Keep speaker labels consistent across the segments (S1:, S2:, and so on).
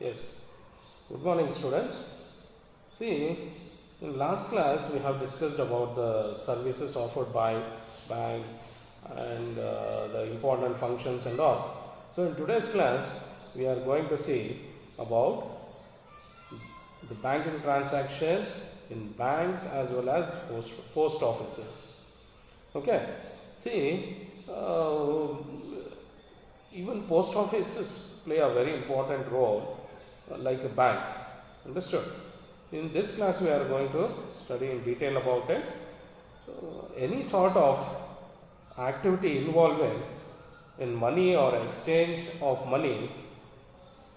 S1: Yes. Good morning, students. See, in last class we have discussed about the services offered by bank and the important functions and all. So in today's class we are going to see about the banking transactions in banks as well as post offices. Okay. See, even post offices play a very important role like a bank. Understood? In this class we are going to study in detail about it. So any sort of activity involving in money or exchange of money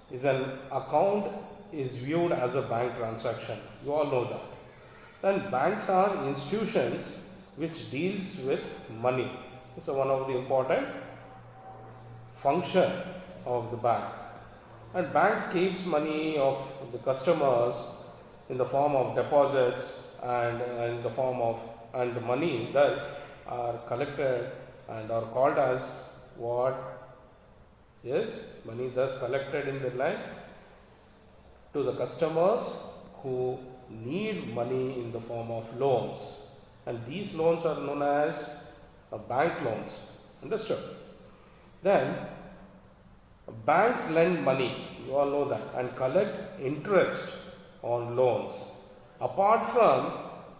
S1: is an account is viewed as a bank transaction. You all know that. And banks are institutions which deals with money. This is one of the important function of the bank. And banks keeps money of the customers in the form of deposits and in the form of, and the money thus are collected and are called as what? Yes, money thus collected in the line to the customers who need money in the form of loans, and these loans are known as bank loans. Understood? Then banks lend money, you all know that, and collect interest on loans. Apart from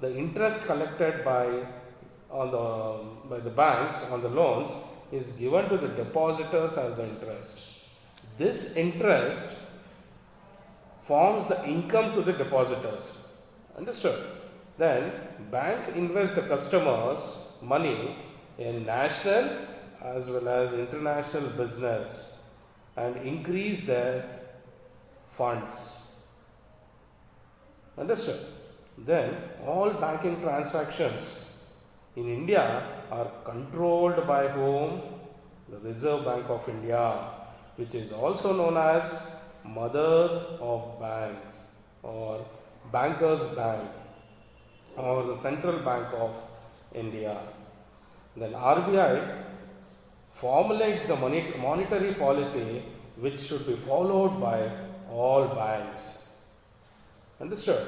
S1: the interest collected by the banks on the loans is given to the depositors as the interest. This interest forms the income to the depositors. Understood? Then banks invest the customers' money in national as well as international business and increase their funds. Understood? Then all banking transactions in India are controlled by whom? The Reserve Bank of India, which is also known as Mother of Banks or Bankers Bank or the Central Bank of India. Then RBI formulates the monetary policy which should be followed by all banks. Understood?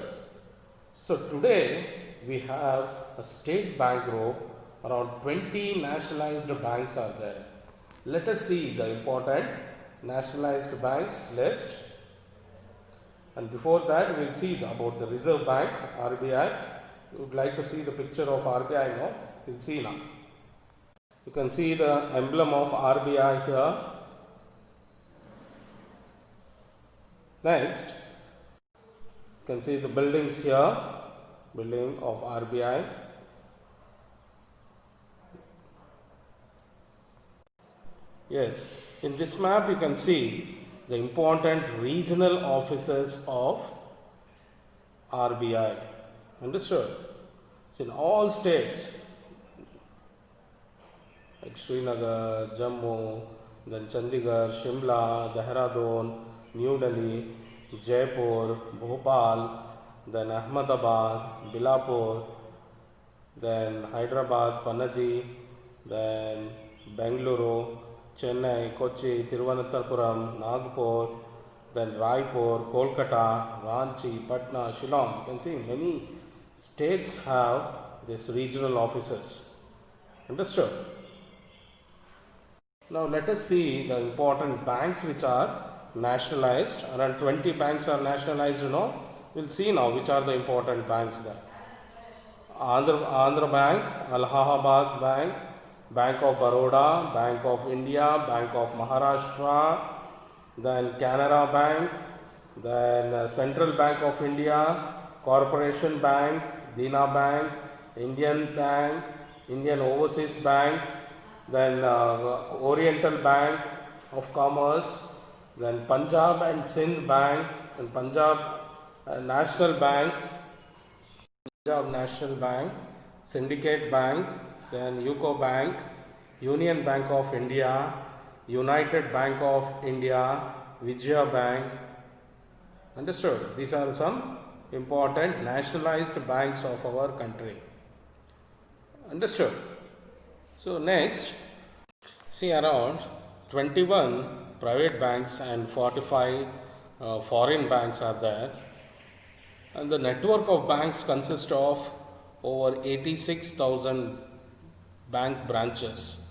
S1: So today we have a state bank group, around 20 nationalized banks are there. Let us see the important nationalized banks list, and before that we will see about the Reserve Bank, RBI. You would like to see the picture of RBI now? You will see now. You can see the emblem of RBI here. Next, you can see the buildings here, building of RBI. Yes, in this map you can see the important regional offices of RBI. Understood? It's in all states like Srinagar, Jammu, then Chandigarh, Shimla, Dehradun, New Delhi, Jaipur, Bhopal, then Ahmedabad, Bilapur, then Hyderabad, Panaji, then Bengaluru, Chennai, Kochi, Thiruvananthapuram, Nagpur, then Raipur, Kolkata, Ranchi, Patna, Shillong. You can see many states have these regional offices. Understood? Now let us see the important banks which are nationalized. Around 20 banks are nationalized, you know. We'll see now which are the important banks there. Andhra Bank, Allahabad Bank, Bank of Baroda, Bank of India, Bank of Maharashtra, then Canara Bank, then Central Bank of India, Corporation Bank, Dena Bank, Indian Bank, Indian Overseas Bank, then Oriental Bank of Commerce, then Punjab and Sindh Bank, and Punjab National Bank, Punjab National Bank, Syndicate Bank, then UCO Bank, Union Bank of India, United Bank of India, Vijaya Bank. Understood? These are some important nationalized banks of our country. Understood? So next, see around 21 private banks and 45 foreign banks are there, and the network of banks consists of over 86,000 bank branches.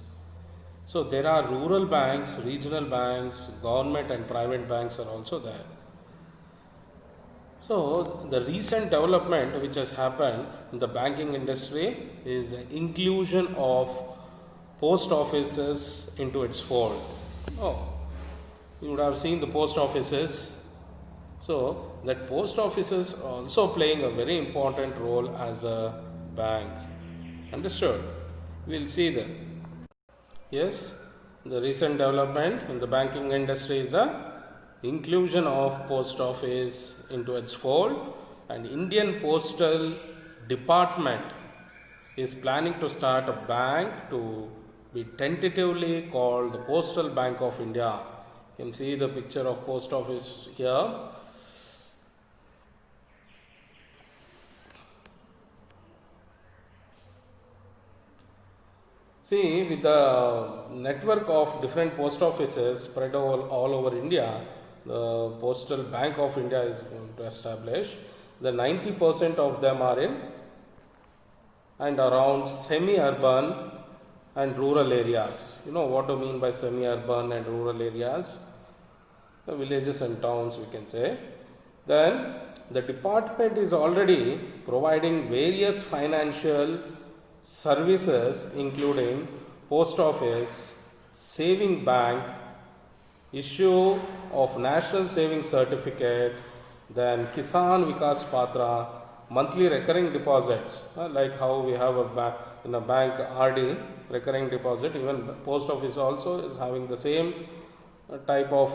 S1: So there are rural banks, regional banks, government and private banks are also there. So the recent development which has happened in the banking industry is the inclusion of post offices into its fold. Oh, you would have seen the post offices. So that post offices also playing a very important role as a bank. Understood? We'll see that. Yes, the recent development in the banking industry is the inclusion of post office into its fold, and Indian Postal Department is planning to start a bank to be tentatively called the Postal Bank of India. You can see the picture of post office here. See, with the network of different post offices spread all over India, the Postal Bank of India is going to establish. The 90% of them are in and around semi-urban and rural areas. You know what do you mean by semi-urban and rural areas? The villages and towns, we can say. Then the department is already providing various financial services including post office, saving bank, issue of national savings certificate, then Kisan Vikas Patra, monthly recurring deposits, like how we have in a bank RD recurring deposit, even post office also is having the same type of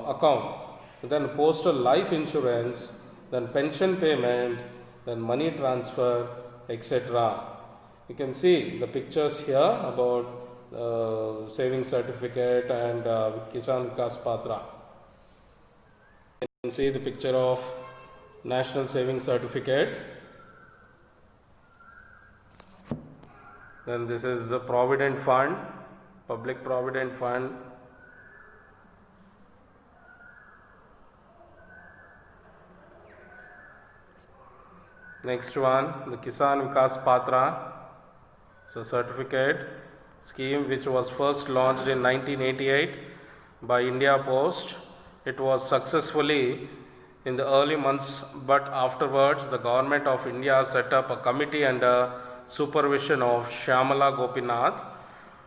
S1: account. Then postal life insurance, then pension payment, then money transfer, etc. You can see the pictures here about savings certificate and Kisan Vikas Patra. You can see the picture of national savings certificate. Then this is the Provident Fund, Public Provident Fund. Next one, the Kisan Vikas Patra. It's a certificate scheme which was first launched in 1988 by India Post. It was successfully in the early months, but afterwards the government of India set up a committee under supervision of Shyamala Gopinath,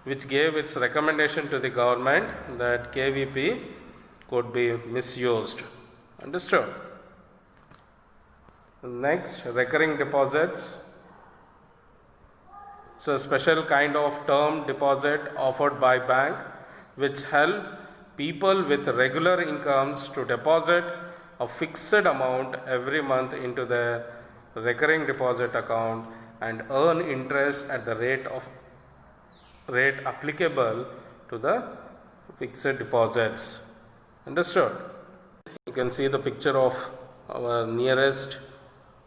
S1: which gave its recommendation to the government that KVP could be misused. Understood? Next, recurring deposits. It's a special kind of term deposit offered by bank which help people with regular incomes to deposit a fixed amount every month into their recurring deposit account and earn interest at the rate applicable to the fixed deposits. Understood? You can see the picture of our nearest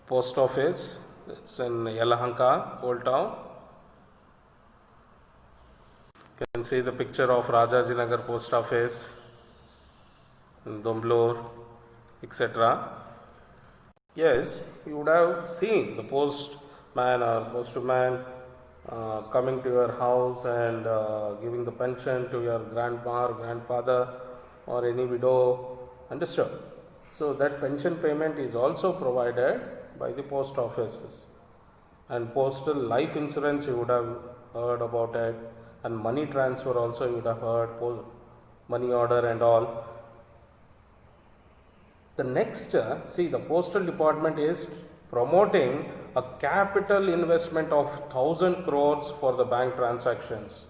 S1: post office. It's in Yelahanka, Old Town. You can see the picture of Rajajinagar post office in Domblur, etc. Yes, you would have seen the postman or postman coming to your house and giving the pension to your grandma or grandfather or any widow. Understood? So that pension payment is also provided by the post offices. And postal life insurance, you would have heard about it, and money transfer also you would have heard, money order and all. The next, see, the postal department is promoting a capital investment of 1,000 crores for the bank transactions.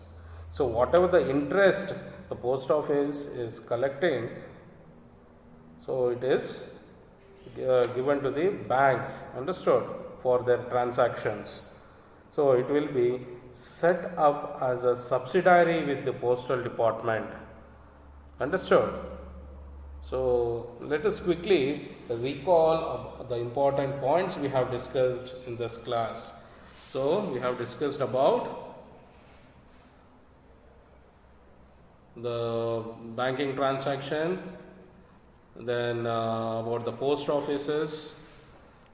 S1: So whatever the interest the post office is collecting, so it is given to the banks, understood, for their transactions. So it will be set up as a subsidiary with the postal department. Understood? So let us quickly recall the important points we have discussed in this class. So we have discussed about the banking transaction, Then about the post offices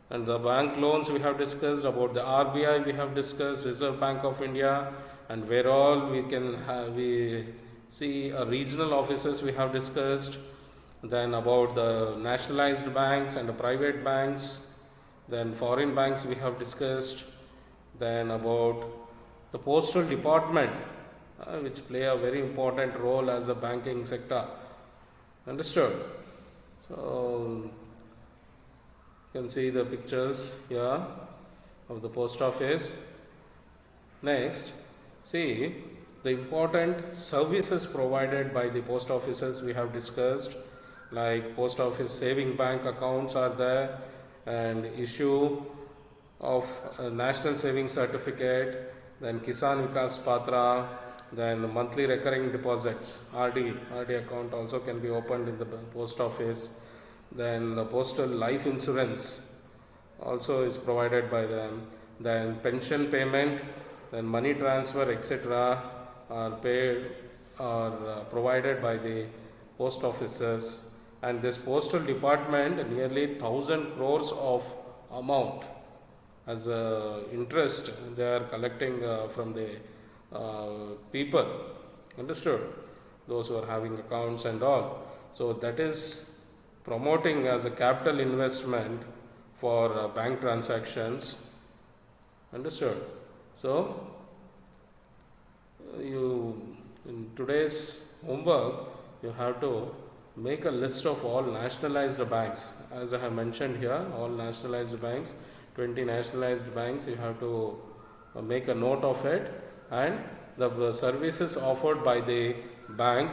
S1: and the bank loans we have discussed, about the RBI we have discussed, Reserve Bank of India, and where all we can have, we see regional offices we have discussed. Then about the nationalized banks and the private banks, then foreign banks we have discussed. Then about the postal department, which play a very important role as a banking sector. Understood? So you can see the pictures here of the post office. Next, see the important services provided by the post offices we have discussed, like post office saving bank accounts are there, and issue of a national savings certificate, then Kisan Vikas Patra, then monthly recurring deposits, RD account also can be opened in the post office. Then the postal life insurance also is provided by them. Then pension payment, then money transfer, etc. are paid or provided by the post offices. And this postal department, nearly 1,000 crores of amount as interest they are collecting from the people. Understood? Those who are having accounts and all. So that is promoting as a capital investment for bank transactions. Understood? So you in today's homework you have to make a list of all nationalized banks. As I have mentioned here, all nationalized banks, 20 nationalized banks, you have to make a note of it, and the services offered by the bank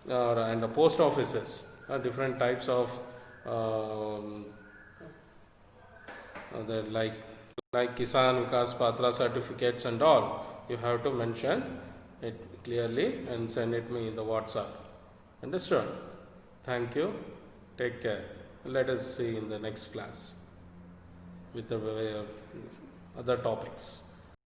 S1: and the post offices, different types of like Kisan Vikas Patra certificates and all. You have to mention it clearly and send it me in the WhatsApp. Understood? Thank you. Take care. Let us see in the next class with the other topics.